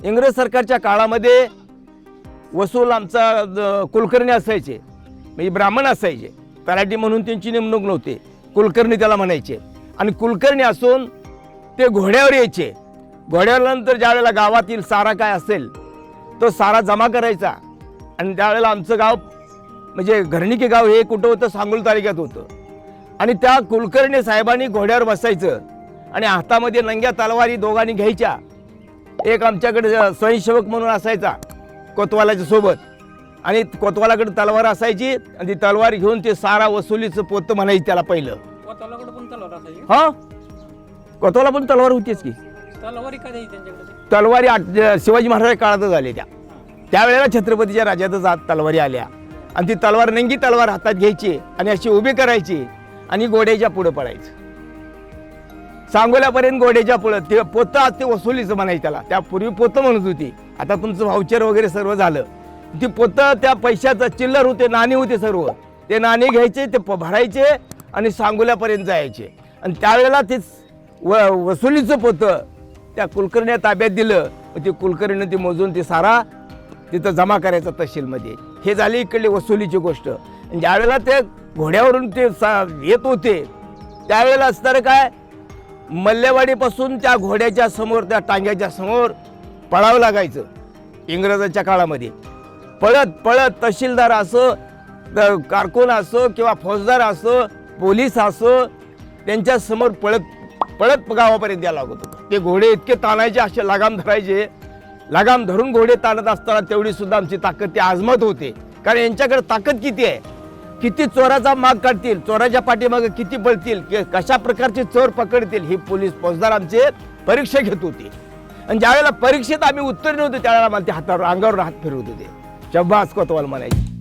इंग्रज सरकारच्या काळामध्ये वसूल आमचा कुलकर्णी असायचे, म्हणजे ब्राह्मण असायचे, तलाठी म्हणून त्यांची नेमणूक नव्हती, कुलकर्णी त्याला म्हणायचे. आणि कुलकर्णी असून ते घोड्यावर यायचे. घोड्यावर नंतर ज्या वेळेला गावातील सारा काय असेल तो सारा जमा करायचा. आणि त्यावेळेला आमचं गाव म्हणजे घरणिकी गाव हे कुठं होतं, सांगोला तालुक्यात होतं. आणि त्या कुलकर्णी साहेबांनी घोड्यावर बसायचं आणि हातामध्ये नंग्या तलवारी दोघांनी घ्यायच्या. एक आमच्याकडे स्वयंसेवक म्हणून असायचा कोतवालाच्या सोबत, आणि कोतवालाकडे तलवार असायची आणि ती तलवार घेऊन ते सारा वसुलीचं पोत म्हणायचं त्याला पहिलं. हा, कोतवाला पण तलवार होतीच की. तलवारी शिवाजी महाराज काळातच आल्या त्यावेळेला छत्रपतीच्या राजातच तलवारी आल्या. आणि ती तलवार नंगी तलवार हातात घ्यायची आणि अशी उभी करायची आणि घोड्याच्या पुढे पडायचं. सांगोल्यापर्यंत घोड्याच्या पुढे ते पोतं आज ते वसुलीचं म्हणायचं त्याला. त्यापूर्वी पोतं म्हणत होती, आता तुमचं व्हाउचर वगैरे सर्व झालं. ती पोतं त्या पैशाचं चिल्लर होते, नाणी होते सर्व. ते नाणी घ्यायचे, ते भरायचे आणि सांगोल्यापर्यंत जायचे. आणि त्यावेळेला ते वसुलीचं पोतं त्या कुलकर्ण्या ताब्यात दिलं. ते कुलकर्णीनं ते मोजून ते सारा तिथं जमा करायचा तहसीलमध्ये. हे झाली इकडली वसुलीची गोष्ट. आणि ज्यावेळेला ते घोड्यावरून ते येत होते त्यावेळेला असणार काय, मल्लेवाडीपासून त्या घोड्याच्या समोर, त्या टांग्याच्या समोर पळावं लागायचं. इंग्रजांच्या काळामध्ये पळत पळत तहसीलदार असो, कारकून असो किंवा फौजदार असो, पोलीस असो, त्यांच्या समोर पळत पळत गावापर्यंत यायला लागत होतं. ते घोडे इतके ताणायचे, असे लगाम धरायचे. लगाम धरून घोडे ताणत असताना तेवढी सुद्धा आमची ताकद ते आजमात होते. कारण यांच्याकडे ताकद किती आहे, किती चोराचा माग काढतील, चोराच्या पाठीमागे किती पळतील, कशा प्रकारचे चोर पकडतील, ही पोलीस फौजदार आमचे परीक्षा घेत होते. आणि ज्यावेळेला परीक्षेत आम्ही उत्तीर्ण होतो त्यावेळेला मला ते हातावर अंगावर हात फिरवत होते. शब्बास कोतवाल म्हणायचे.